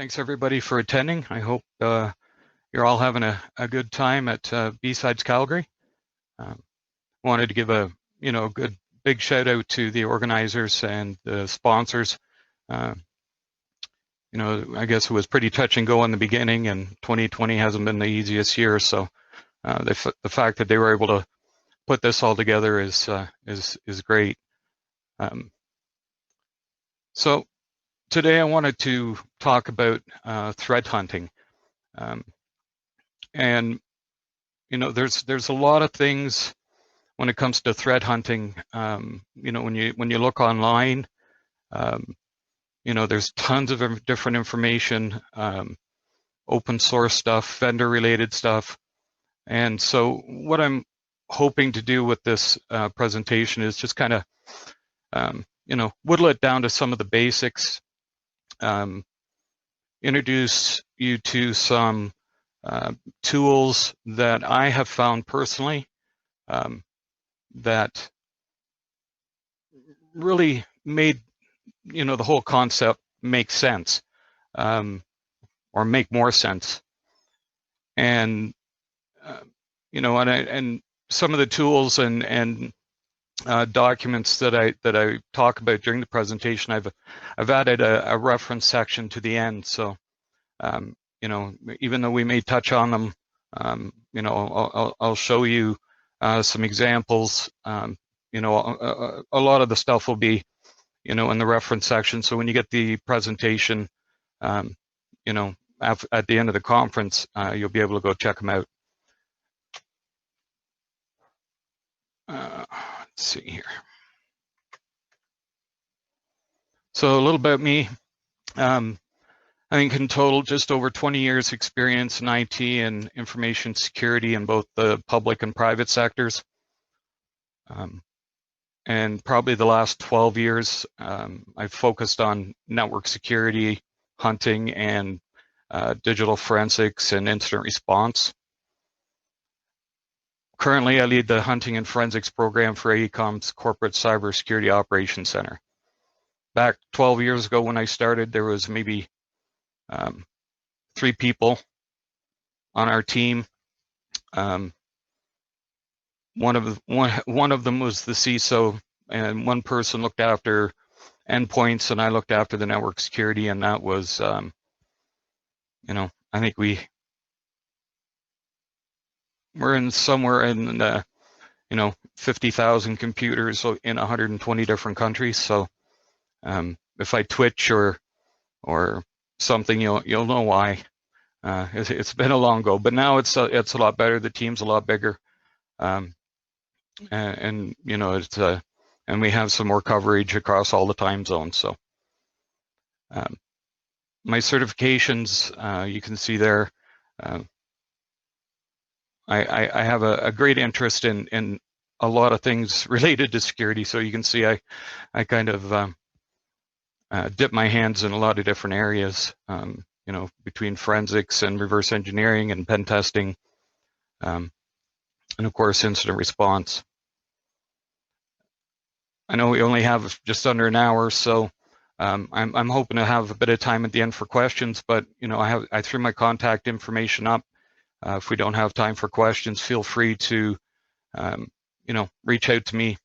Thanks everybody for attending. I hope you're all having a good time at B-Sides Calgary. Wanted to give a good big shout out to the organizers and the sponsors. I guess it was pretty touch and go in the beginning, and 2020 hasn't been the easiest year. So the fact that they were able to put this all together is great. So today I wanted to talk about threat hunting, and there's a lot of things when it comes to threat hunting. When you look online, there's tons of different information, open source stuff, vendor related stuff, and so what I'm hoping to do with this presentation is just kind of whittle it down to some of the basics. Introduce you to some tools that I have found personally that really made the whole concept make sense, or make more sense. And and some of the tools and documents that I talk about during the presentation, I've added a reference section to the end. So even though we may touch on them, I'll show you some examples. A lot of the stuff will be in the reference section. So when you get the presentation, at the end of the conference, you'll be able to go check them out. Let's see here. So a little about me. I think in total, just over 20 years experience in IT and information security in both the public and private sectors. And probably the last 12 years, I've focused on network security, hunting, and digital forensics and incident response. Currently, I lead the hunting and forensics program for AECOM's Corporate Cybersecurity Operations Center. Back 12 years ago when I started, there was maybe 3 people on our team. One of them was the CISO, and one person looked after endpoints, and I looked after the network security. And that was, I think we're in somewhere in 50,000 computers in 120 different countries. So if I twitch or something, you'll know why. It's been a long go, but now it's a lot better. The team's a lot bigger, and it's and we have some more coverage across all the time zones. So my certifications, you can see there. I have a great interest in a lot of things related to security. So you can see I kind of dip my hands in a lot of different areas, between forensics and reverse engineering and pen testing, and of course incident response. I know we only have just under an hour, so I'm hoping to have a bit of time at the end for questions. But I threw my contact information up. If we don't have time for questions, feel free to reach out to me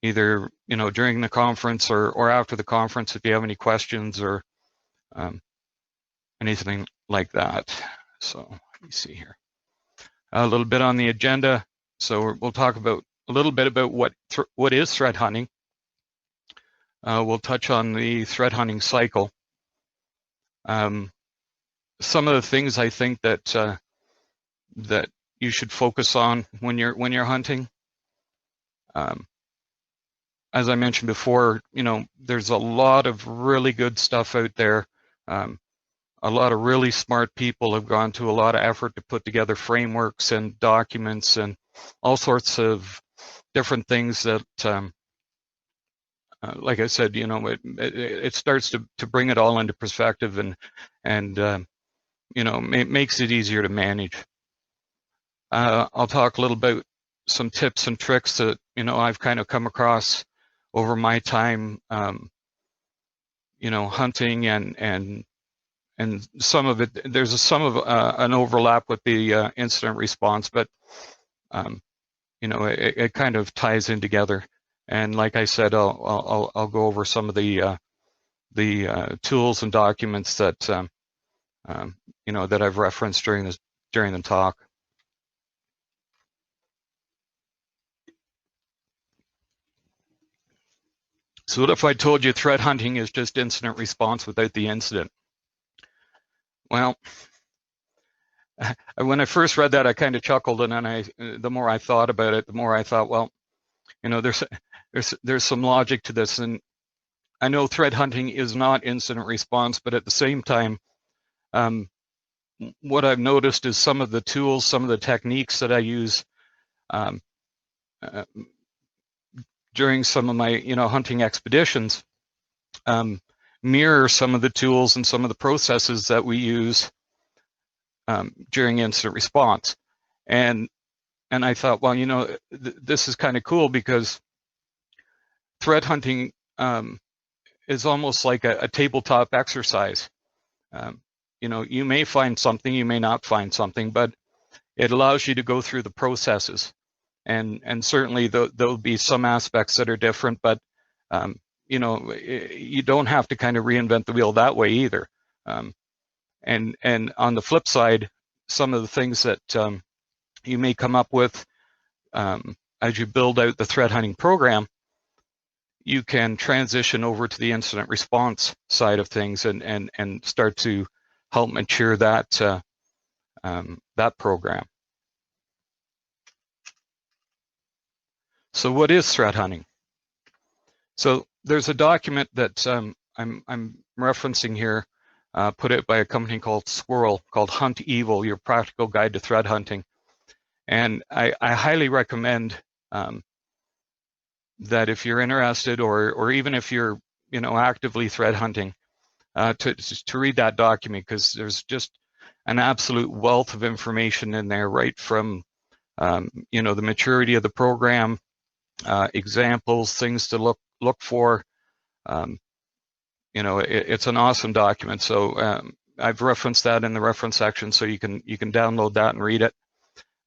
either during the conference or after the conference if you have any questions or anything like that. So let me see here. A little bit on the agenda. So we'll talk about a little bit about what is threat hunting. We'll touch on the threat hunting cycle. Some of the things I think that that you should focus on when you're hunting. As I mentioned before, there's a lot of really good stuff out there. A lot of really smart people have gone to a lot of effort to put together frameworks and documents and all sorts of different things that, like I said, it starts to bring it all into perspective and makes it easier to manage. I'll talk a little about some tips and tricks that I've kind of come across over my time, hunting and some of it, there's some of an overlap with the incident response, but you know, it kind of ties in together. And like I said, I'll go over some of the tools and documents that you know, that I've referenced during the talk. So what if I told you threat hunting is just incident response without the incident? Well, when I first read that, I kind of chuckled, and then the more I thought about it, the more I thought, well, you know, there's some logic to this, and I know threat hunting is not incident response, but at the same time, what I've noticed is some of the tools, some of the techniques that I use during some of my, you know, hunting expeditions mirror some of the tools and some of the processes that we use during incident response. And I thought, well, you know, this is kind of cool, because threat hunting is almost like a tabletop exercise. You know, you may find something, you may not find something, but it allows you to go through the processes. And certainly there'll be some aspects that are different, but you know, you don't have to kind of reinvent the wheel that way either. And on the flip side, some of the things that you may come up with as you build out the threat hunting program, you can transition over to the incident response side of things and start to help mature that that program. So what is threat hunting? So there's a document that I'm referencing here, put out by a company called Squirrel, called Hunt Evil, Your Practical Guide to Threat Hunting. And I highly recommend that if you're interested, or even if you're, you know, actively threat hunting, to read that document, because there's just an absolute wealth of information in there, right from you know, the maturity of the program, examples, things to look for. You know, it's an awesome document. So I've referenced that in the reference section, so you can download that and read it.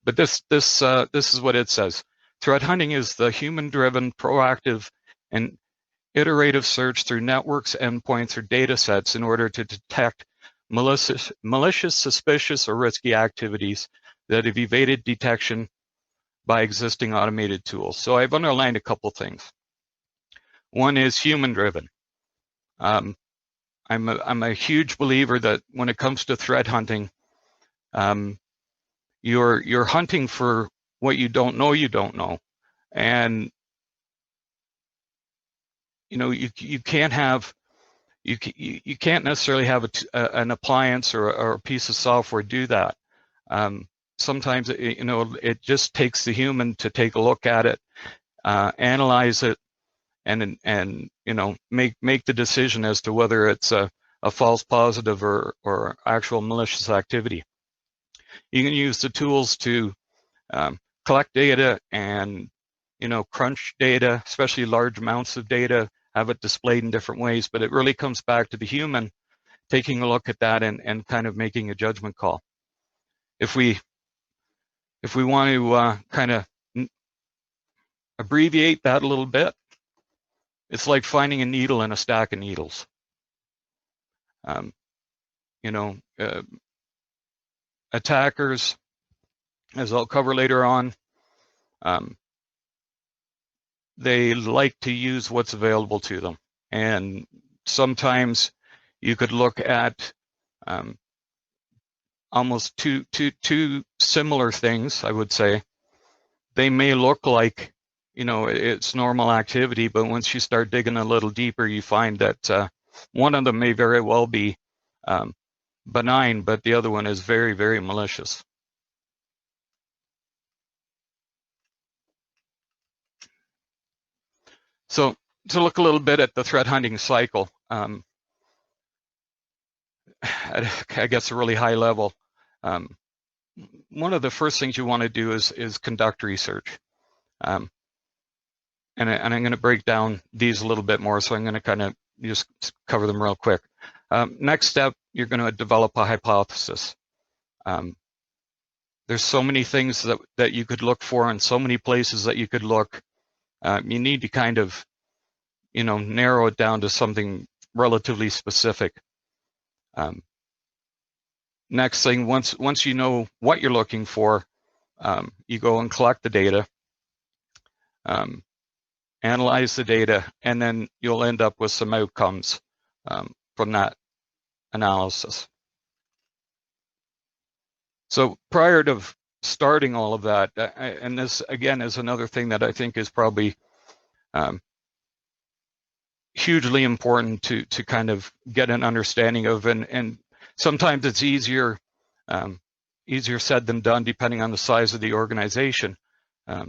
But this is what it says. Threat hunting is the human-driven, proactive, and iterative search through networks, endpoints, or data sets in order to detect malicious, suspicious, or risky activities that have evaded detection by existing automated tools. So I've underlined a couple things. One is human-driven. I'm a huge believer that when it comes to threat hunting, you're hunting for what you don't know, and you know, you can't have, you can't necessarily have an appliance or a piece of software do that. Sometimes you know, it just takes the human to take a look at it, analyze it, and you know, make the decision as to whether it's a false positive or actual malicious activity. You can use the tools to collect data and, you know, crunch data, especially large amounts of data, have it displayed in different ways, but it really comes back to the human taking a look at that and kind of making a judgment call. If we want to kind of abbreviate that a little bit, it's like finding a needle in a stack of needles. You know, attackers, as I'll cover later on, they like to use what's available to them. And sometimes you could look at almost two similar things, I would say. They may look like, you know, it's normal activity, but once you start digging a little deeper, you find that one of them may very well be benign, but the other one is very, very malicious. So to look a little bit at the threat hunting cycle, I guess a really high level, one of the first things you want to do is conduct research. And I'm going to break down these a little bit more, so I'm going to kind of just cover them real quick. Next step, you're going to develop a hypothesis. There's so many things that you could look for and so many places that you could look. You need to kind of, narrow it down to something relatively specific. Next thing, once you know what you're looking for, you go and collect the data, analyze the data, and then you'll end up with some outcomes from that analysis. So prior to starting all of that, and this again is another thing that I think is probably hugely important to kind of get an understanding of, and sometimes it's easier said than done depending on the size of the organization. But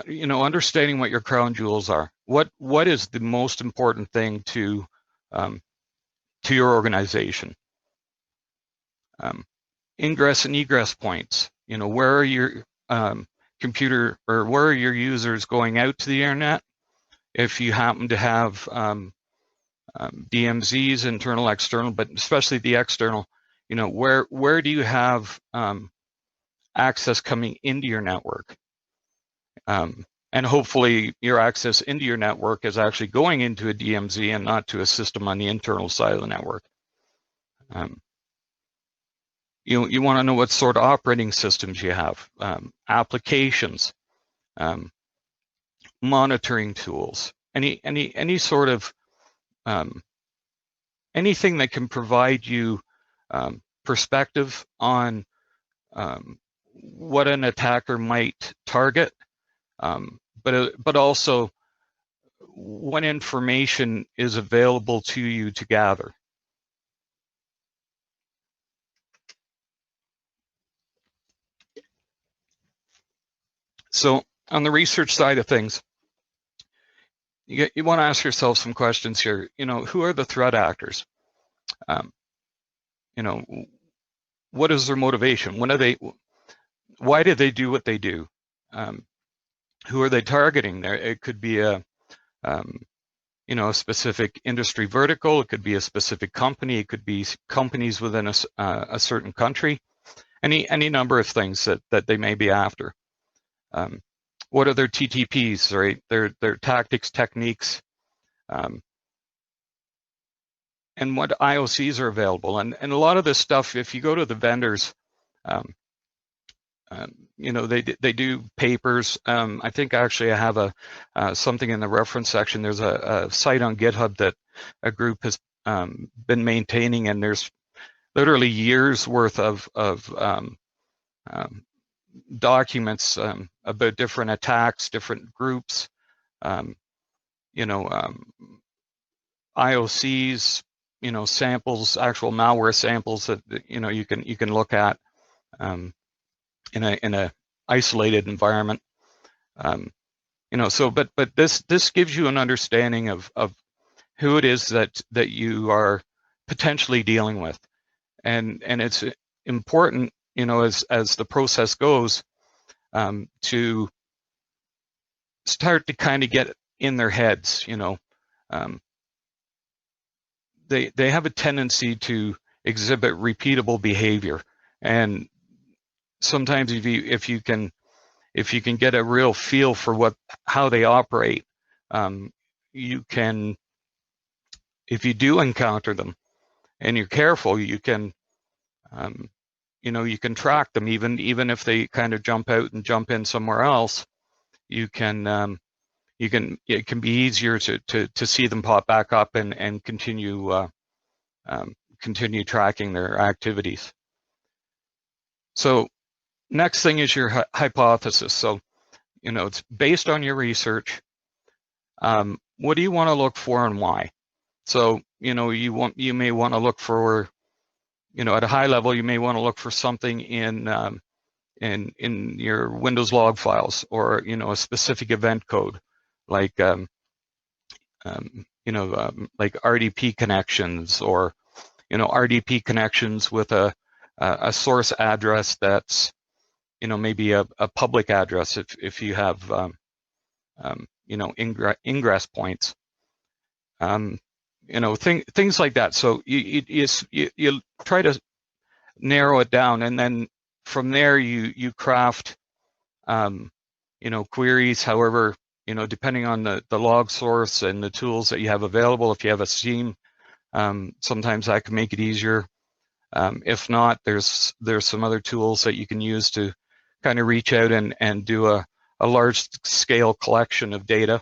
understanding what your crown jewels are. What is the most important thing to your organization? Ingress and egress points. Where are your computer, or where are your users going out to the internet? If you happen to have DMZs, internal, external, but especially the external, where do you have access coming into your network? And hopefully your access into your network is actually going into a DMZ and not to a system on the internal side of the network. You want to know what sort of operating systems you have, applications, monitoring tools, any sort of anything that can provide you perspective on what an attacker might target, but also what information is available to you to gather. So on the research side of things, you want to ask yourself some questions here. Who are the threat actors? What is their motivation? Why do they do what they do? Who are they targeting? It could be a specific industry vertical. It could be a specific company. It could be companies within a certain country. Any number of things that they may be after. What are their TTPs, right? Their tactics, techniques, and what IOCs are available. And a lot of this stuff, if you go to the vendors, they do papers. I think actually I have something in the reference section. There's a site on GitHub that a group has been maintaining, and there's literally years worth of documents about different attacks, different groups, IOCs, samples, actual malware samples that you can look at in a isolated environment. But this gives you an understanding of who it is that you are potentially dealing with, and it's important, as the process goes, to start to kind of get in their heads. They have a tendency to exhibit repeatable behavior, and sometimes if you can get a real feel for how they operate, you can, if you do encounter them and you're careful, you can you can track them, even if they kind of jump out and jump in somewhere else. It can be easier to see them pop back up and continue tracking their activities. So next thing is your hypothesis. So it's based on your research. What do you want to look for and why? So you may want to look for, at a high level, you may want to look for something in your Windows log files, or a specific event code, like like RDP connections, or RDP connections with a source address that's maybe a public address if you have ingress points. things like that. So you try to narrow it down, and then from there you craft queries. However, depending on the log source and the tools that you have available. If you have a Steam, sometimes that can make it easier. If not, there's some other tools that you can use to kind of reach out and do a large scale collection of data.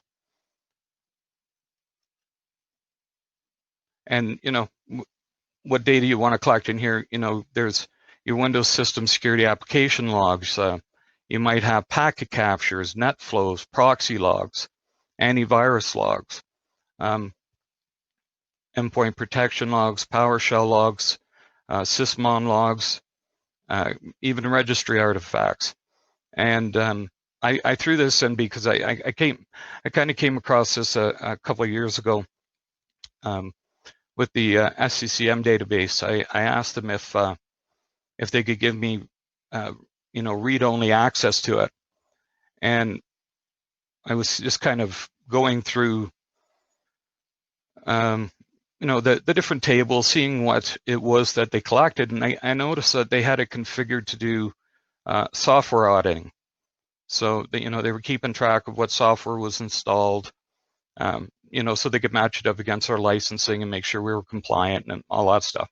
And what data you want to collect in here, there's your Windows System Security Application logs. You might have packet captures, net flows, proxy logs, antivirus logs, endpoint protection logs, PowerShell logs, sysmon logs, even registry artifacts. And I threw this in because I kind of came across this a couple of years ago with the SCCM database. I asked them if they could give me read-only access to it, and I was just kind of going through the different tables, seeing what it was that they collected, and I noticed that they had it configured to do software auditing. So they were keeping track of what software was installed, so they could match it up against our licensing and make sure we were compliant and all that stuff.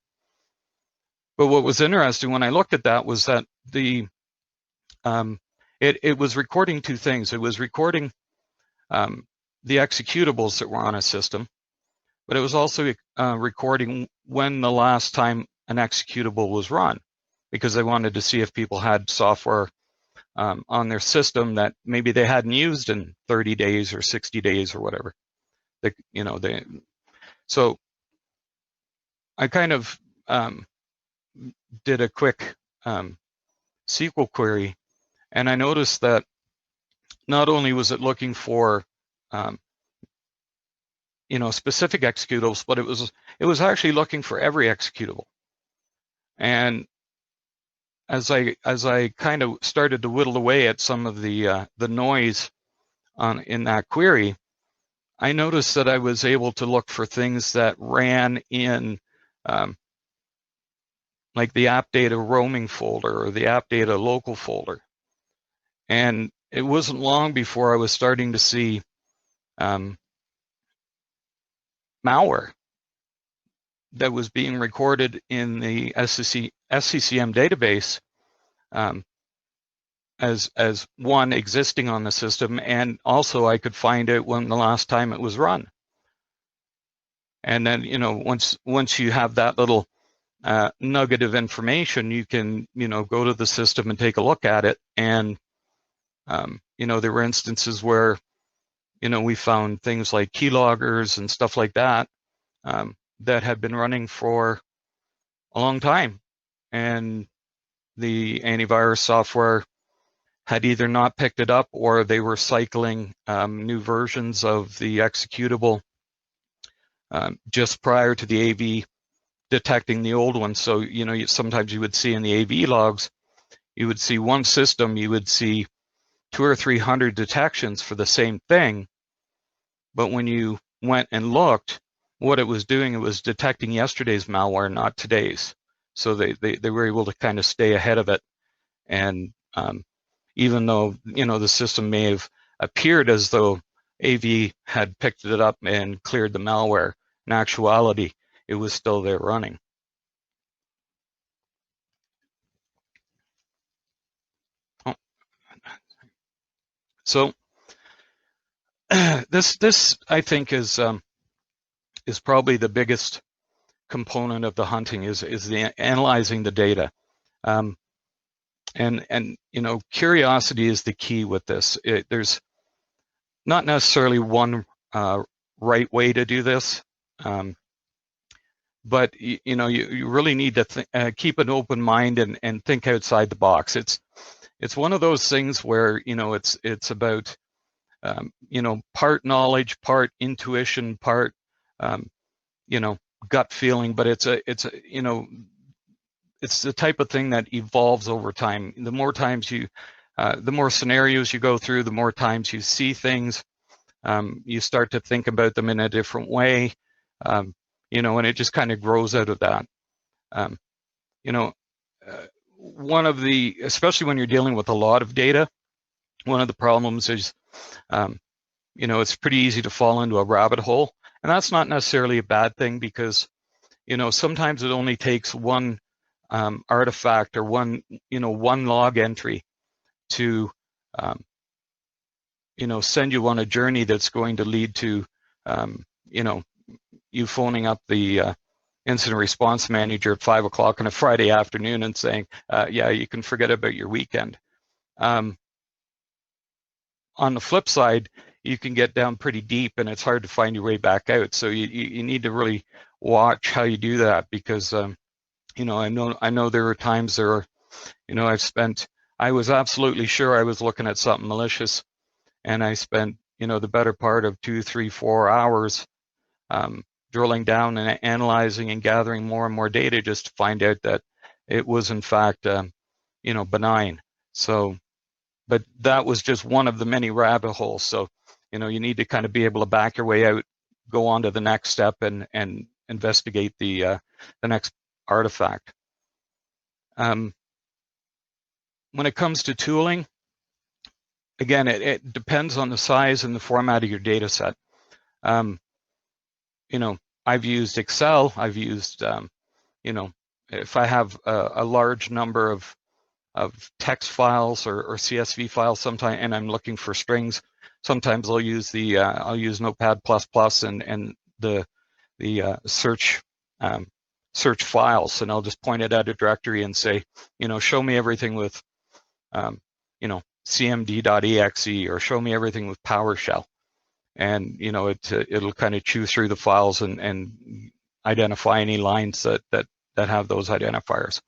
But what was interesting when I looked at that was that it was recording two things. It was recording the executables that were on a system, but it was also recording when the last time an executable was run, because they wanted to see if people had software on their system that maybe they hadn't used in 30 days or 60 days or whatever. So I kind of did a quick SQL query, and I noticed that not only was it looking for specific executables, but it was actually looking for every executable. And as I kind of started to whittle away at some of the noise in that query, I noticed that I was able to look for things that ran in like the app data roaming folder or the app data local folder. And it wasn't long before I was starting to see malware that was being recorded in the SCCM database as one existing on the system, and also I could find out when the last time it was run. And then once you have that little nugget of information, you can go to the system and take a look at it. And there were instances where we found things like keyloggers and stuff like that that had been running for a long time, and the antivirus software had either not picked it up, or they were cycling new versions of the executable just prior to the AV detecting the old one. So sometimes you would see in the AV logs, you would see one system, you would see 200 or 300 detections for the same thing, but when you went and looked, what it was doing, it was detecting yesterday's malware, not today's. So they were able to kind of stay ahead of it. And even though the system may have appeared as though AV had picked it up and cleared the malware, in actuality, it was still there running. So this I think is probably the biggest component of the hunting, is the analyzing the data, and curiosity is the key with this. There's not necessarily one right way to do this, but you really need to keep an open mind and think outside the box. It's one of those things where it's about part knowledge, part intuition, part gut feeling, but it's the type of thing that evolves over time. The more times the more scenarios you go through, the more times you see things, you start to think about them in a different way. you know, and it just kind of grows out of that. You know, one of the, especially when you're dealing with a lot of data, one of the problems is, you know, it's pretty easy to fall into a rabbit hole. And that's not necessarily a bad thing, because, you know, sometimes it only takes one artifact or one, you know, one log entry to, you know, send you on a journey that's going to lead to, you know, you phoning up the incident response manager at 5 o'clock on a Friday afternoon and saying, yeah, you can forget about your weekend. On the flip side, you can get down pretty deep and it's hard to find your way back out. So you need to really watch how you do that, because, you know, I know there are times there, you know, I was absolutely sure I was looking at something malicious, and I spent, you know, the better part of 2, 3, 4 hours drilling down and analyzing and gathering more and more data just to find out that it was in fact, you know, benign. So, but that was just one of the many rabbit holes. So, you know, you need to kind of be able to back your way out, go on to the next step, and investigate the next artifact. When it comes to tooling, again, it depends on the size and the format of your data set. You know, I've used Excel, I've used, you know, if I have a large number of text files or CSV files sometimes, and I'm looking for strings, sometimes I'll use the I'll use Notepad++ and the search search files, and I'll just point it at a directory and say, you know, show me everything with, you know, cmd.exe, or show me everything with PowerShell. And, you know, it'll kind of chew through the files and identify any lines that have those identifiers.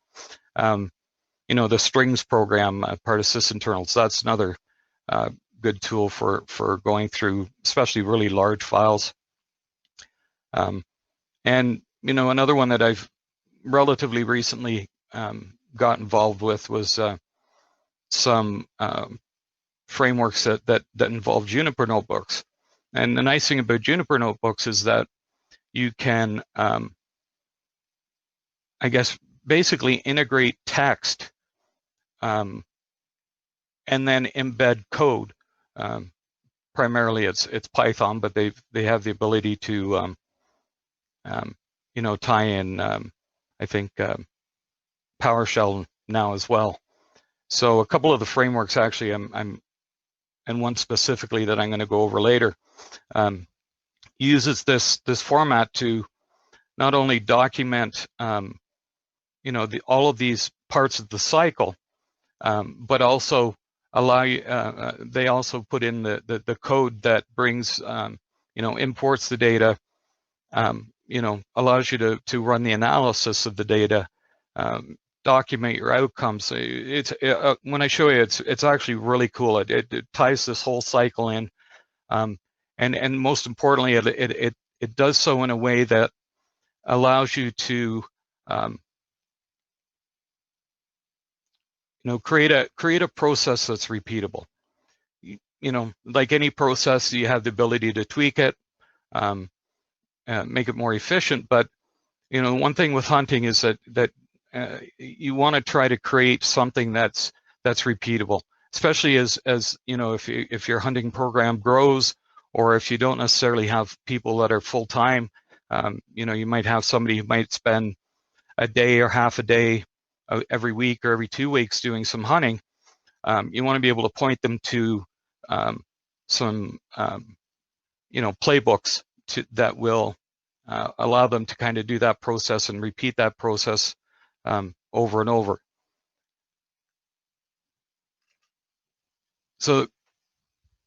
You know, the strings program, part of sysinternals, that's another good tool for going through, especially really large files. And, you know, another one that I've relatively recently got involved with was some frameworks that involve Juniper Notebooks. And the nice thing about Juniper Notebooks is that you can, I guess, basically integrate text and then embed code. Primarily, it's Python, but they have the ability to, you know, tie in, I think, PowerShell now as well. So a couple of the frameworks, actually, and one specifically that I'm going to go over later, uses this format to not only document, you know, all of these parts of the cycle, but also allow you. They also put in the code that brings, you know, imports the data, you know, allows you to run the analysis of the data, document your outcomes. It's when I show you, it's actually really cool. It ties this whole cycle in, and most importantly, it does so in a way that allows you to, you know, create a process that's repeatable. You know, like any process, you have the ability to tweak it, make it more efficient. But, you know, one thing with hunting is that you want to try to create something that's repeatable, especially as you know, if your hunting program grows, or if you don't necessarily have people that are full-time. You know, you might have somebody who might spend a day or half a day every week or every 2 weeks doing some hunting. You want to be able to point them to some, you know, playbooks that will allow them to kind of do that process and repeat that process over and over. So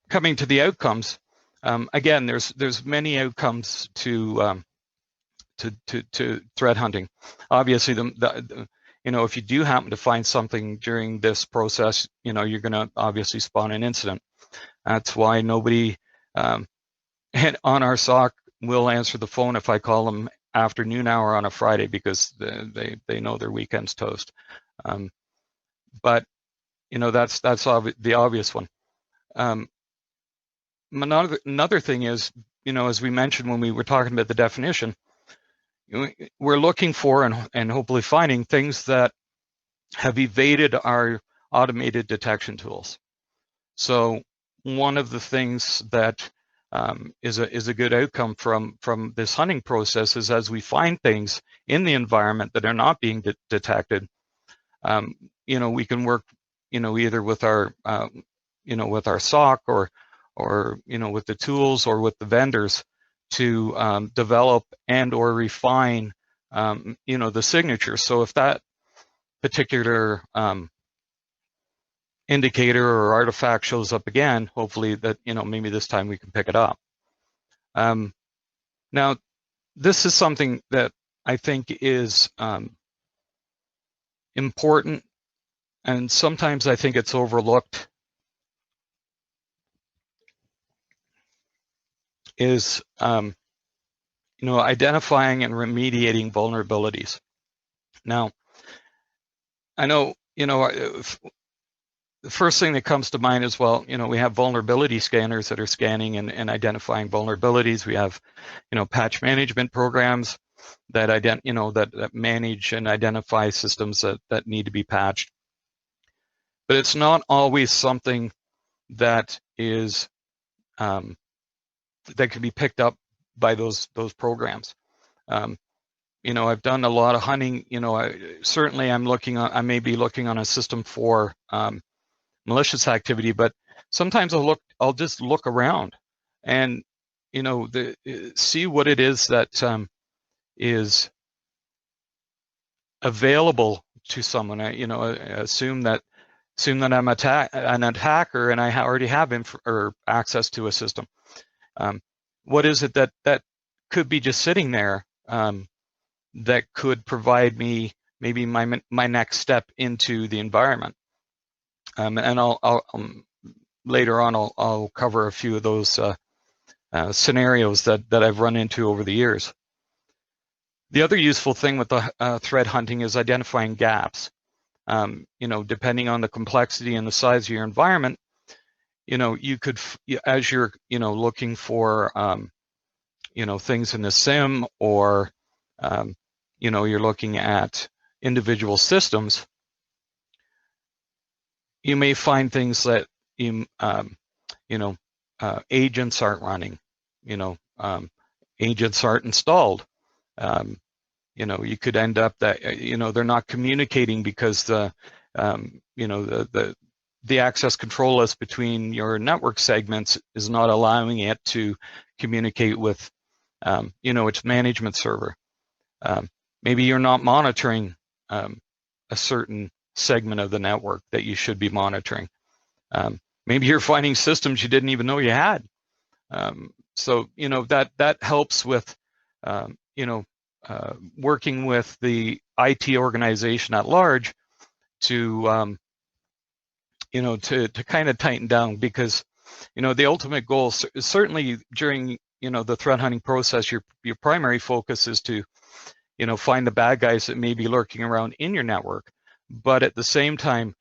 coming to the outcomes, again, there's many outcomes to threat hunting. Obviously, you know, if you do happen to find something during this process, you know, you're going to obviously spawn an incident. That's why nobody on our SOC will answer the phone if I call them afternoon hour on a Friday, because they know their weekend's toast. But, you know, that's the obvious one. Another thing is, you know, as we mentioned when we were talking about the definition, we're looking for and hopefully finding things that have evaded our automated detection tools. So one of the things that is a good outcome from this hunting process is, as we find things in the environment that are not being detected, we can work, either with our, with our SOC or with the tools or with the vendors to develop and or refine, the signature. So if that particular indicator or artifact shows up again, hopefully that, maybe this time we can pick it up. Now, this is something that I think is important, and sometimes I think it's overlooked, is identifying and remediating vulnerabilities. Now, I know, the first thing that comes to mind is, well, we have vulnerability scanners that are scanning and identifying vulnerabilities. We have, patch management programs that that manage and identify systems that need to be patched. But it's not always something that is that can be picked up by those programs. I've done a lot of hunting. Certainly I may be looking on a system for malicious activity, but sometimes I'll just look around and see what it is that is available to someone. I assume that I'm an attacker and I already have access to a system. What is it that could be just sitting there that could provide me maybe my next step into the environment? And I'll later on I'll cover a few of those scenarios that I've run into over the years. The other useful thing with the threat hunting is identifying gaps. Depending on the complexity and the size of your environment, you could, as you're looking for things in the SIM, or you're looking at individual systems, you may find things that agents aren't running, agents aren't installed. You could end up that they're not communicating because the access control list between your network segments is not allowing it to communicate with its management server. Maybe you're not monitoring a certain segment of the network that you should be monitoring. Maybe you're finding systems you didn't even know you had. So that helps with working with the IT organization at large to to kind of tighten down, because the ultimate goal is certainly during the threat hunting process, your primary focus is to find the bad guys that may be lurking around in your network. But at the same time,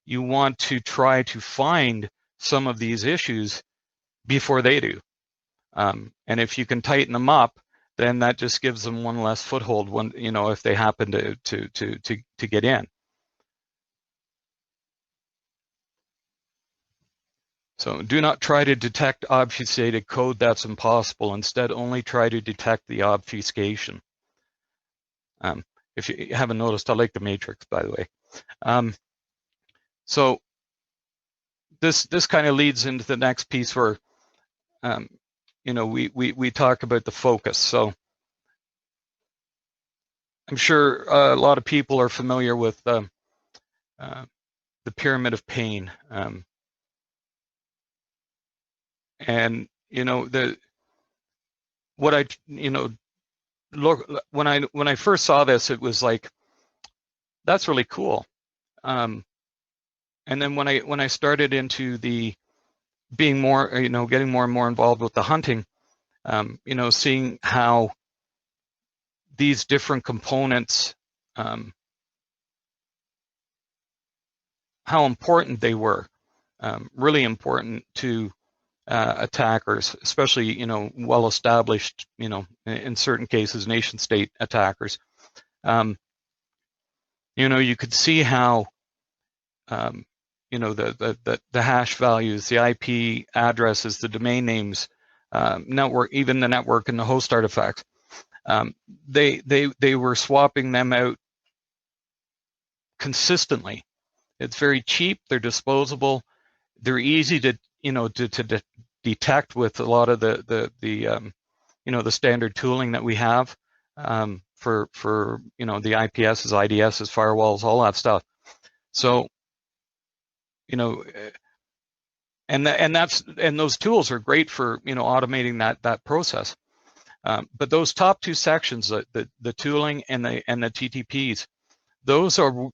you want to try to find some of these issues before they do. And if you can tighten them up, then that just gives them one less foothold when if they happen to get in. So do not try to detect obfuscated code. That's impossible. Instead, only try to detect the obfuscation. If you haven't noticed, I like the matrix, by the way. So this kind of leads into the next piece where we talk about the focus. So I'm sure a lot of people are familiar with the pyramid of pain, and what I look when I first saw this, it was like, that's really cool. And then when I started into the being more, getting more and more involved with the hunting, seeing how these different components, how important they were, really important to attackers, especially, you know, well-established, you know, in certain cases, nation-state attackers. You know, you could see how, you know, the hash values, the IP addresses, the domain names, network, even the network and the host artifacts, they were swapping them out consistently. It's very cheap. They're disposable. They're easy to, you know, to detect with a lot of the you know, the standard tooling that we have for you know, the IPSs, IDSs, firewalls, all that stuff. So, you know, and those tools are great for, you know, automating that process. But those top two sections, the tooling and the TTPs, those are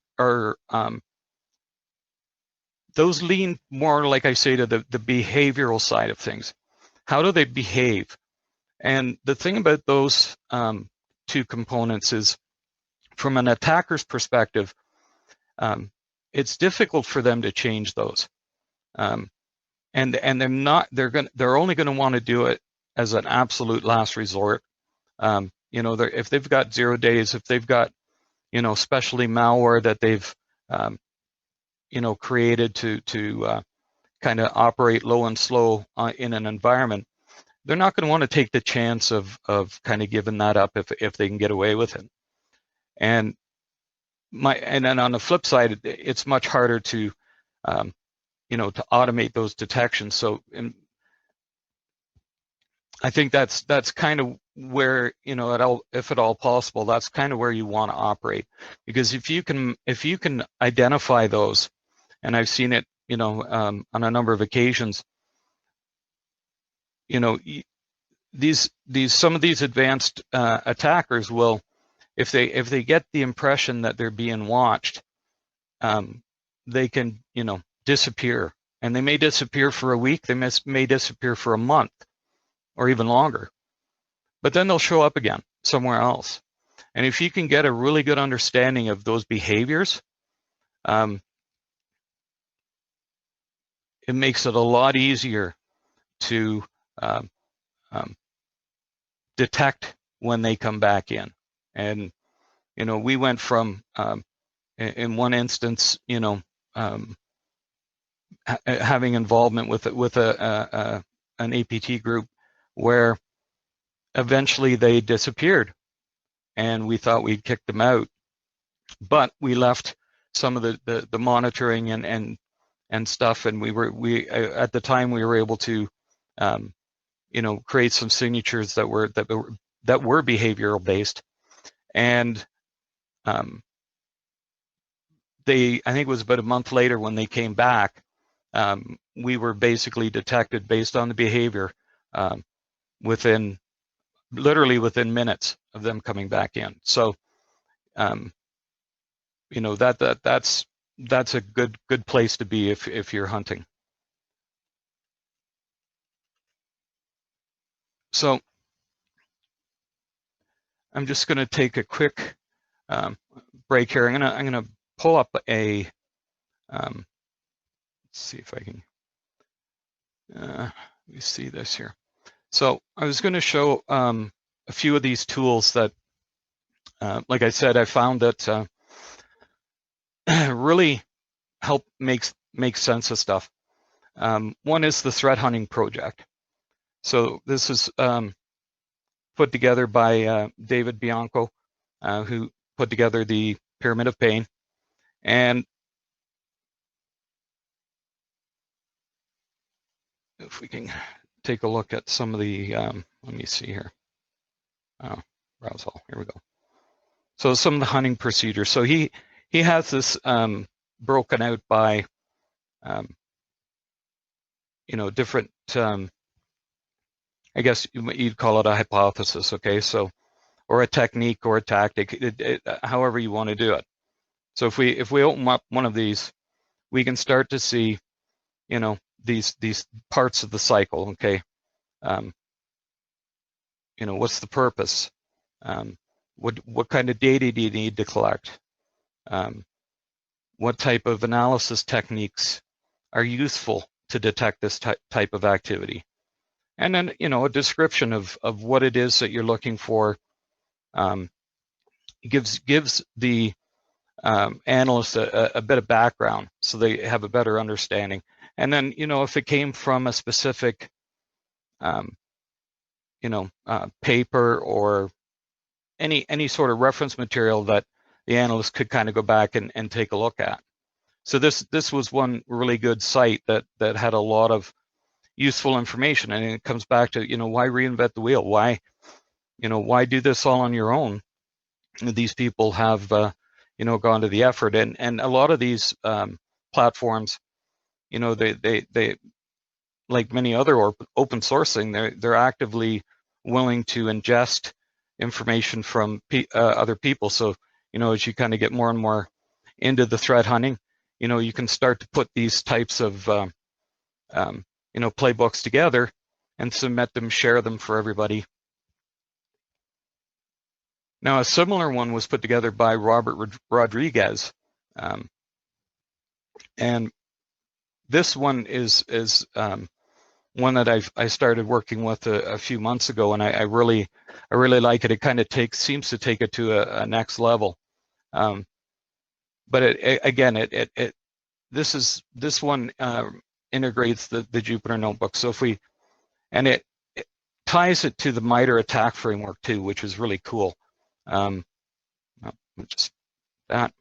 those lean more, like I say, to the behavioral side of things. How do they behave? And the thing about those two components is, from an attacker's perspective, it's difficult for them to change those, and they're only going to want to do it as an absolute last resort. You know, if they've got 0 days, if they've got, you know, specialty malware that they've you know, created to kind of operate low and slow in an environment, they're not going to want to take the chance of kind of giving that up if they can get away with it. And then on the flip side, it's much harder to you know, to automate those detections. So I think that's kind of where, you know, if at all possible, that's kind of where you want to operate, because if you can identify those, and I've seen it, you know, on a number of occasions, you know, some of these advanced attackers will, if they get the impression that they're being watched, they can, you know, disappear, and they may disappear for a week, they may disappear for a month or even longer, but then they'll show up again somewhere else. And if you can get a really good understanding of those behaviors, it makes it a lot easier to detect when they come back in. And, you know, we went from, in one instance, you know, having involvement with an APT group where eventually they disappeared, and we thought we'd kicked them out, but we left some of the monitoring and stuff, and we at the time we were able to you know, create some signatures that were behavioral based, and I think it was about a month later when they came back, we were basically detected based on the behavior literally within minutes of them coming back in. So you know, that's a good place to be if you're hunting. So I'm just going to take a quick break here. I'm gonna pull up a let's see if I can let me see this here. So I was going to show a few of these tools that, like I said, I found that really help make sense of stuff. One is the threat hunting project. So this is put together by David Bianco, who put together the Pyramid of Pain. And if we can take a look at some of the, let me see here. Oh, browse all, here we go. So some of the hunting procedures. So he has this broken out by, you know, different, I guess you'd call it a hypothesis, okay? So, or a technique or a tactic, however you want to do it. So if we open up one of these, we can start to see, you know, these parts of the cycle, okay? You know, what's the purpose? What kind of data do you need to collect? What type of analysis techniques are useful to detect this type of activity. And then, you know, a description of what it is that you're looking for gives the analyst a bit of background so they have a better understanding. And then, you know, if it came from a specific, you know, paper or any sort of reference material that the analyst could kind of go back and take a look at. So this was one really good site that had a lot of useful information, and it comes back to, you know, why reinvent the wheel? Why, you know, why do this all on your own? These people have, you know, gone to the effort, and a lot of these platforms, you know, they like many other open sourcing, they're actively willing to ingest information from other people. So, you know, as you kind of get more and more into the threat hunting, you know, you can start to put these types of you know, playbooks together and submit them, share them for everybody. Now, a similar one was put together by Robert Rodriguez, and this one is one that I started working with a few months ago, and I really like it. It kind of seems to take it to a next level. But this one integrates the Juniper Notebook. So it ties it to the MITRE attack framework too, which is really cool. Just that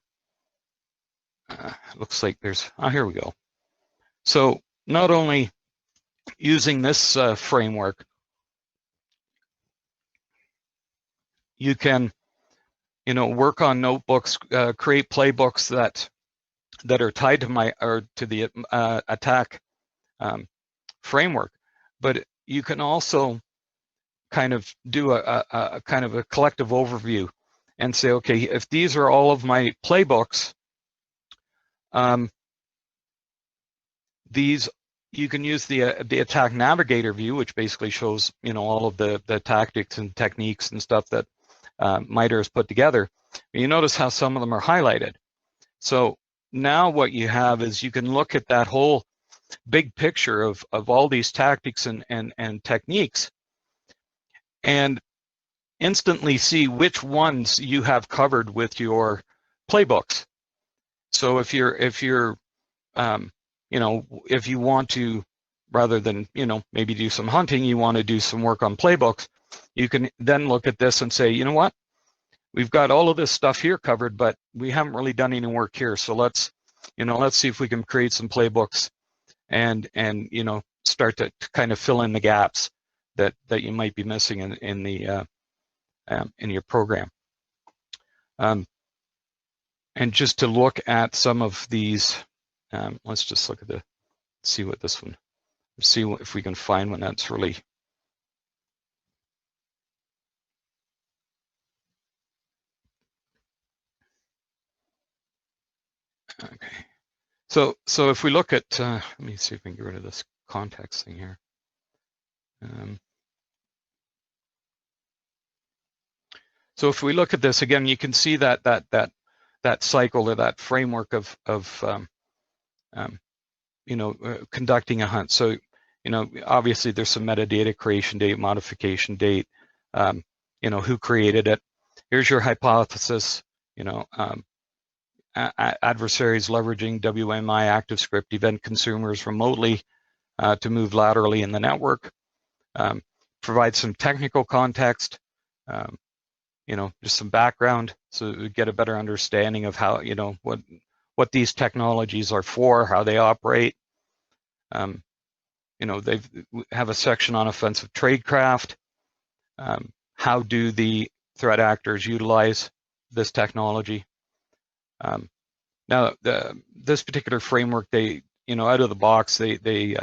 looks like there's, here we go. So not only using this framework, you can, you know, work on notebooks, create playbooks that are tied to the attack framework, but you can also kind of do a kind of a collective overview and say, okay, if these are all of my playbooks, these, you can use the attack navigator view, which basically shows, you know, all of the tactics and techniques and stuff that MITRE has put together. You notice how some of them are highlighted. So now what you have is you can look at that whole big picture of all these tactics and techniques and instantly see which ones you have covered with your playbooks. So if you're you know, if you want to, rather than, you know, maybe do some hunting, you want to do some work on playbooks, you can then look at this and say, you know what, we've got all of this stuff here covered, but we haven't really done any work here. So let's see if we can create some playbooks and you know, start to kind of fill in the gaps that you might be missing in your program. And just to look at some of these, let's just look at see what this one, see if we can find one that's really. Okay. So if we look at, let me see if we can get rid of this context thing here. So if we look at this again, you can see that cycle or that framework of you know, conducting a hunt. So, you know, obviously there's some metadata: creation date, modification date, you know, who created it. Here's your hypothesis, you know, adversaries leveraging WMI ActiveScript event consumers remotely to move laterally in the network. Provide some technical context, you know, just some background so we get a better understanding of how, you know, what these technologies are for, how they operate. You know, they have a section on offensive tradecraft. How do the threat actors utilize this technology? Now, this particular framework, they, you know, out of the box, they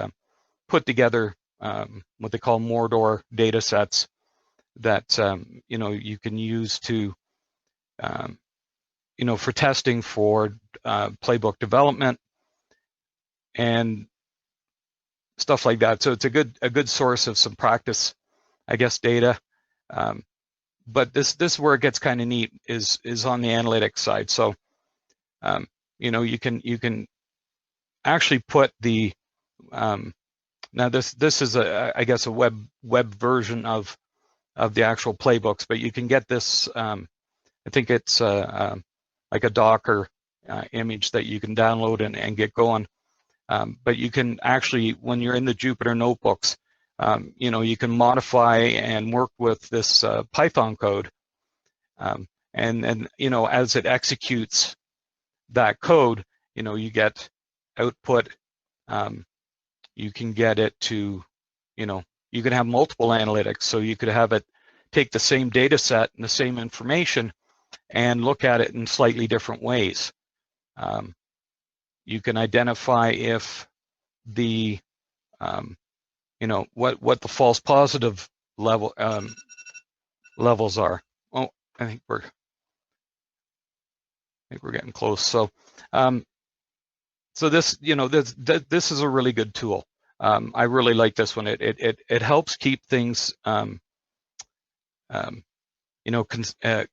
put together what they call Mordor data sets that, you know, you can use to, you know, for testing for playbook development and stuff like that. So it's a good source of some practice, I guess, data. But this where it gets kind of neat is on the analytics side. So you know, you can actually put Now this is I guess a web version of the actual playbooks, but you can get this. I think it's like a Docker image that you can download and get going. But you can actually, when you're in the Juniper Notebooks, you can modify and work with this Python code, and as it executes that code, you get output. You can get it to, you can have multiple analytics. So you could have it take the same data set and the same information and look at it in slightly different ways. You can identify if the, what the false positive levels are. Oh, I think we're getting close. So, so this, this is a really good tool. I really like this one. It helps keep things,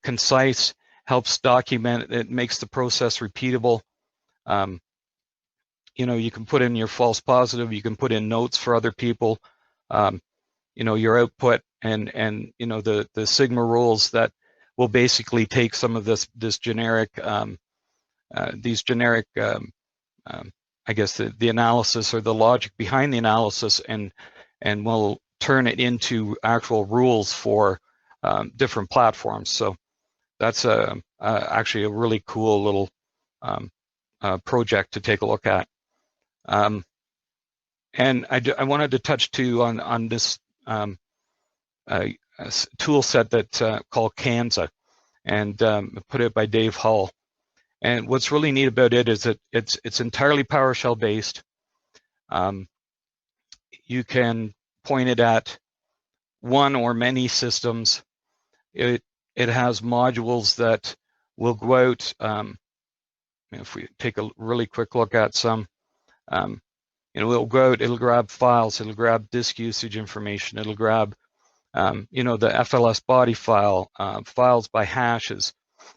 concise, helps document. It makes the process repeatable. You can put in your false positive. You can put in notes for other people. Your output and the Sigma rules that will basically take some of this generic these generic I guess the analysis or the logic behind the analysis and will turn it into actual rules for different platforms. So that's actually a really cool little project to take a look at. And I wanted to touch too on this tool set that's called Kansa, and put it by Dave Hull. And what's really neat about it is that it's entirely PowerShell based. You can point it at one or many systems. It has modules that will go out. If we take a really quick look at some, it'll go out. It'll grab files. It'll grab disk usage information. It'll grab the FLS body file, files by hashes.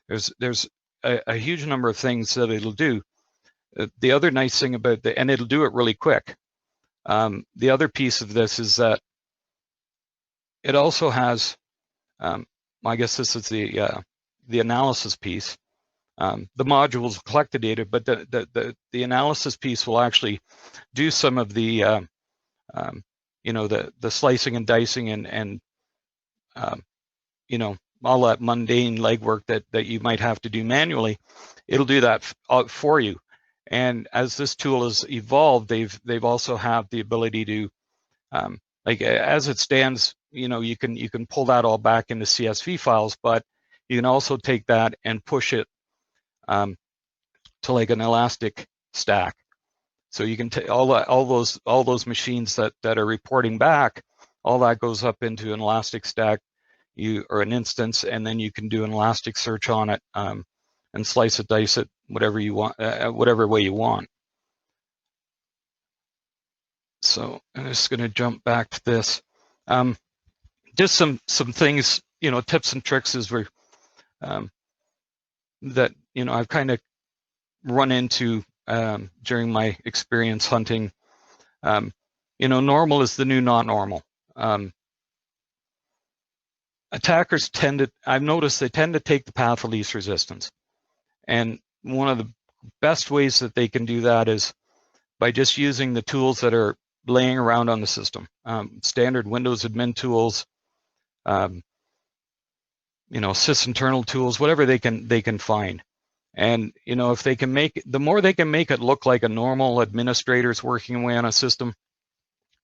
There's a huge number of things that it'll do. The other nice thing about and it'll do it really quick. The other piece of this is that it also has, I guess this is the analysis piece. The modules collect the data, but the analysis piece will actually do some of the the slicing and dicing and all that mundane legwork that you might have to do manually. It'll do that for you. And as this tool has evolved, they've also have the ability to, like as it stands, you can pull that all back into CSV files, but you can also take that and push it to like an elastic stack. So you can take all those machines that are reporting back, all that goes up into an elastic stack, or an instance, and then you can do an elastic search on it and slice it, dice it, whatever you want, whatever way you want. So I'm just going to jump back to this. Just some things, tips and tricks as we're that I've kind of run into during my experience hunting. Normal is the new not normal. Attackers I've noticed they tend to take the path of least resistance. And one of the best ways that they can do that is by just using the tools that are laying around on the system. Standard Windows admin tools, sysinternal tools, whatever they can find. And if they can the more they can make it look like a normal administrator's working away on a system,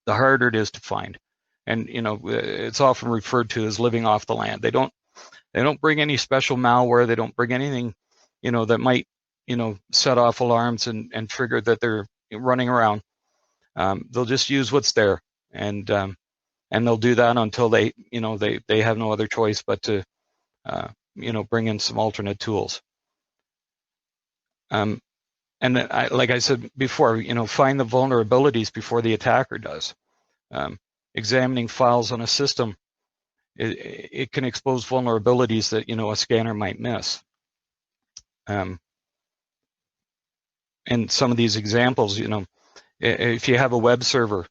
the harder it is to find. And it's often referred to as living off the land. They don't bring any special malware. They don't bring anything that might set off alarms and trigger that they're running around. They'll just use what's there, and they'll do that until they have no other choice but to bring in some alternate tools. And like I said before, find the vulnerabilities before the attacker does. Examining files on a system, it can expose vulnerabilities that a scanner might miss. And some of these examples, if you have a web server,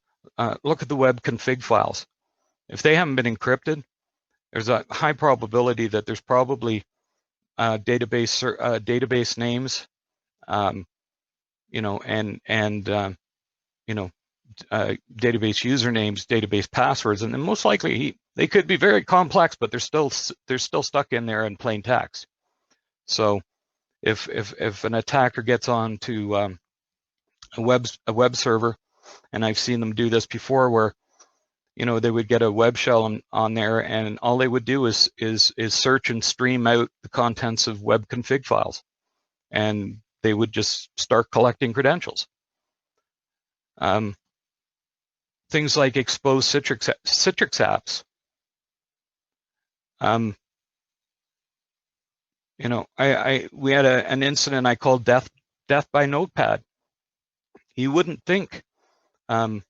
look at the web config files. If they haven't been encrypted, there's a high probability that there's probably database names, you know, and you know, database usernames, database passwords, and then most likely they could be very complex, but they're still stuck in there in plain text. So if an attacker gets onto a web server, and I've seen them do this before, where you know they would get a web shell on there, and all they would do is search and stream out the contents of web config files, and they would just start collecting credentials. Things like exposed Citrix apps. You know, we had an incident I called death by Notepad. You wouldn't think, you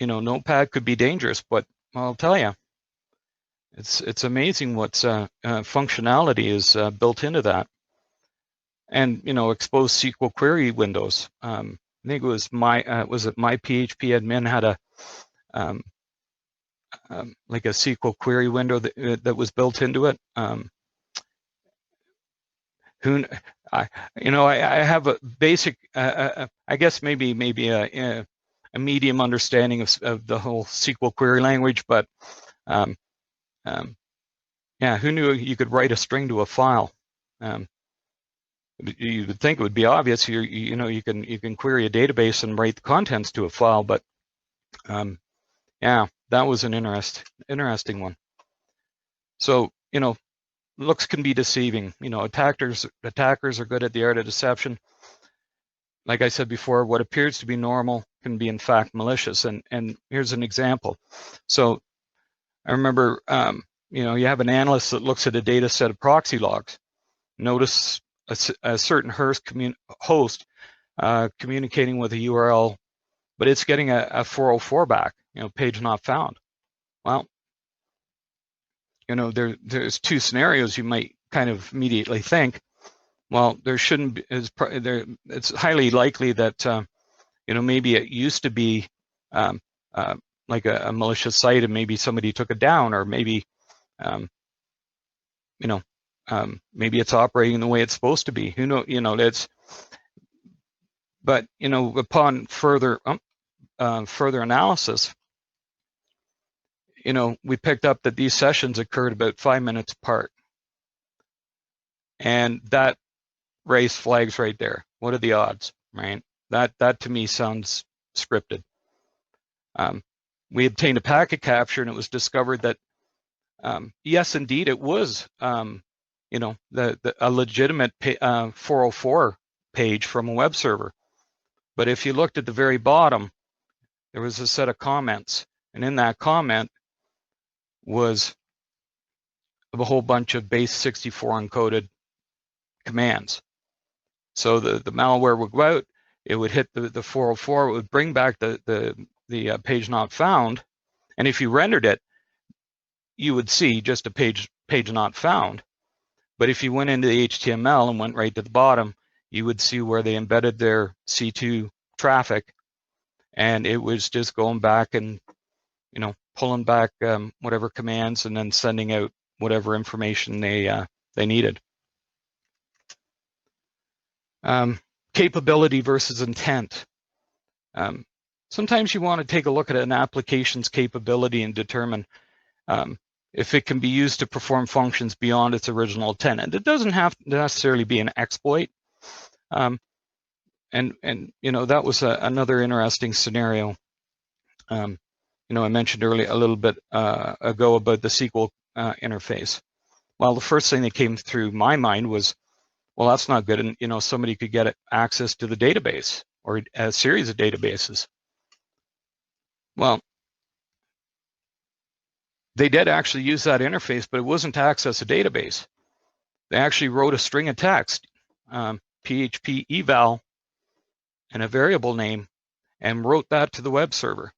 know, Notepad could be dangerous, but I'll tell you, it's amazing what functionality is built into that. And you know, exposed SQL query windows. I think it was my PHP admin had a like a SQL query window that was built into it. I have a basic, I guess maybe a medium understanding of the whole SQL query language, but yeah, who knew you could write a string to a file? You would think it would be obvious. You know, you can query a database and write the contents to a file, but yeah, that was an interesting one. So you know, looks can be deceiving. You know, attackers are good at the art of deception. Like I said before, what appears to be normal can be in fact malicious. And here's an example. So I remember, you know, you have an analyst that looks at a data set of proxy logs. Notice a certain host communicating with a URL, but it's getting a 404 back, you know, page not found. Well, you know, there's two scenarios you might kind of immediately think. Well, there shouldn't be. It's highly likely that you know, maybe it used to be like a malicious site, and maybe somebody took it down, or maybe you know, maybe it's operating the way it's supposed to be. Who knows? You know, that's. But you know, upon further analysis, you know, we picked up that these sessions occurred about 5 minutes apart, and that raised flags right there. What are the odds, right? That to me sounds scripted. We obtained a packet capture, and it was discovered that yes, indeed, it was you know, a legitimate 404 page from a web server. But if you looked at the very bottom, there was a set of comments, and in that comment was a whole bunch of base 64 encoded commands. So the malware would go out, it would hit the 404, it would bring back the page not found, and if you rendered it, you would see just a page not found. But if you went into the HTML and went right to the bottom, you would see where they embedded their C2 traffic, and it was just going back and, you know, pulling back whatever commands and then sending out whatever information they needed. Capability versus intent. Sometimes you want to take a look at an application's capability and determine if it can be used to perform functions beyond its original intent. And it doesn't have to necessarily be an exploit. And you know, that was another interesting scenario. You know, I mentioned earlier a little bit ago about the SQL interface. Well, the first thing that came through my mind was, well, that's not good. And you know, somebody could get access to the database or a series of databases. Well, they did actually use that interface, but it wasn't to access a database. They actually wrote a string of text, PHP eval, and a variable name, and wrote that to the web server.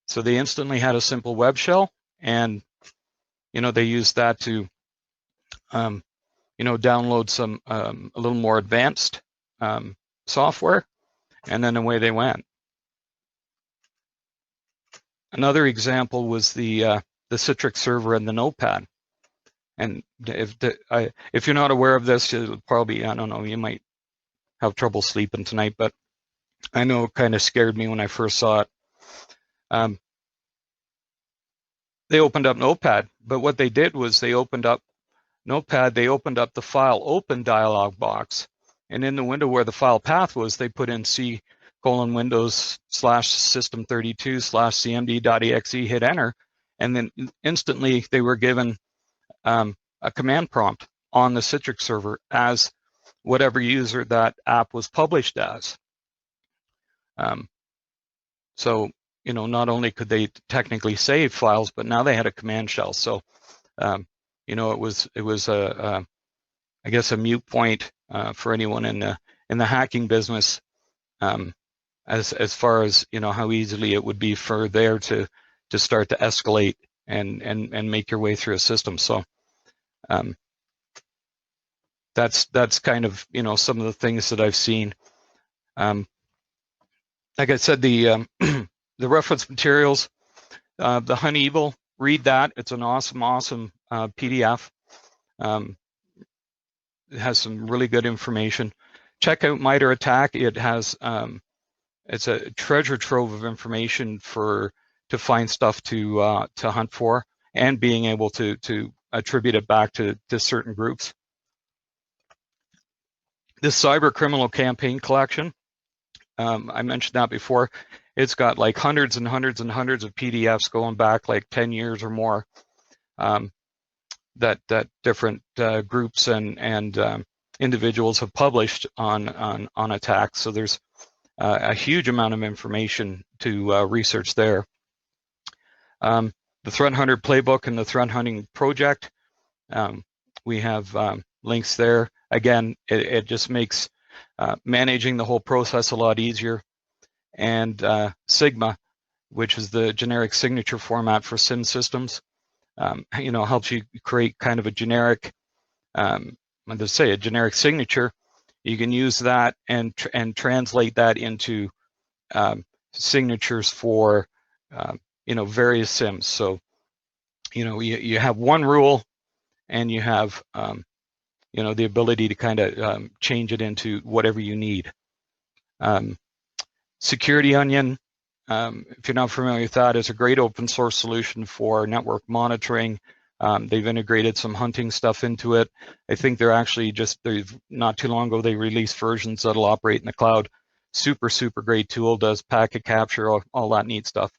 So they instantly had a simple web shell, and you know, they used that to you know, download some a little more advanced software, and then away they went. Another example was the Citrix server and the Notepad. And if you're not aware of this, it'll probably, I don't know, you might have trouble sleeping tonight, but I know it kind of scared me when I first saw it. They opened up Notepad, but what they did was they opened up Notepad, they opened up the file open dialog box, and in the window where the file path was, they put in C:\Windows/system32/cmd.exe, hit enter, and then instantly they were given a command prompt on the Citrix server as whatever user that app was published as. So, you know, not only could they technically save files, but now they had a command shell. So, you know, it was I guess a mute point for anyone in the hacking business, as far as, you know, how easily it would be for there to start to escalate and make your way through a system. So that's kind of, you know, some of the things that I've seen. Like I said, the the reference materials, the Honeyevil, read that. It's an awesome PDF. It has some really good information. Check out MITRE ATT&CK. It has it's a treasure trove of information to find stuff to hunt for, and being able to attribute it back to certain groups. This cyber criminal campaign collection, I mentioned that before. It's got like hundreds and hundreds and hundreds of PDFs going back like 10 years or more, that different groups and individuals have published on attacks. So there's a huge amount of information to research there. The Threat Hunter Playbook and the Threat Hunting Project, we have links there. Again, it just makes managing the whole process a lot easier. And Sigma, which is the generic signature format for SIM systems, you know, helps you create kind of a generic, let's say a generic signature. You can use that and translate that into signatures for you know, various SIMs. So, you know, you have one rule, and you have you know, the ability to kind of change it into whatever you need. Security Onion, if you're not familiar with that, is a great open source solution for network monitoring. They've integrated some hunting stuff into it. I think they're actually not too long ago, they released versions that'll operate in the cloud. Super great tool, does packet capture, all that neat stuff.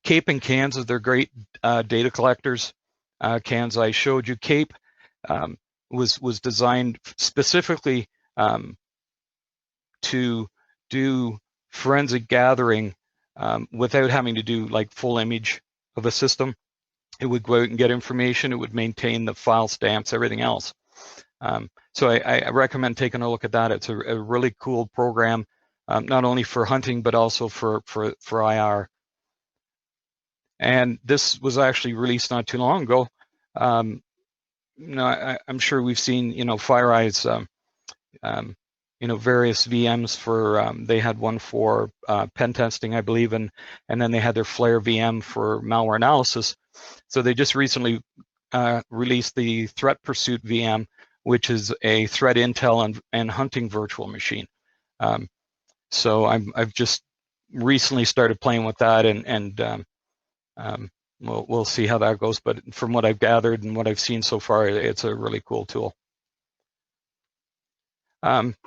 Cape and Kansa, they're great data collectors. Kansa, I showed you. Cape was designed specifically to do forensic gathering without having to do like full image of a system. It would go out and get information. It would maintain the file stamps, everything else. So I recommend taking a look at that. It's a really cool program, not only for hunting, but also for IR. And this was actually released not too long ago. You know, I'm sure we've seen, you know, FireEye's, you know, various VMs for, they had one for pen testing, I believe, and then they had their Flare VM for malware analysis. So they just recently released the Threat Pursuit VM, which is a threat intel and hunting virtual machine. So I've just recently started playing with that, and we'll see how that goes. But from what I've gathered and what I've seen so far, it's a really cool tool.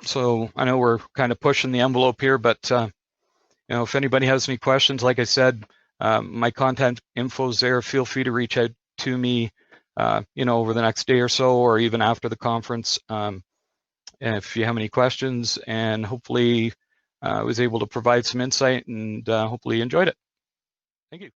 So I know we're kind of pushing the envelope here, but you know, if anybody has any questions, like I said, my contact info is there. Feel free to reach out to me, you know, over the next day or so, or even after the conference, if you have any questions. And hopefully I was able to provide some insight, and hopefully you enjoyed it. Thank you.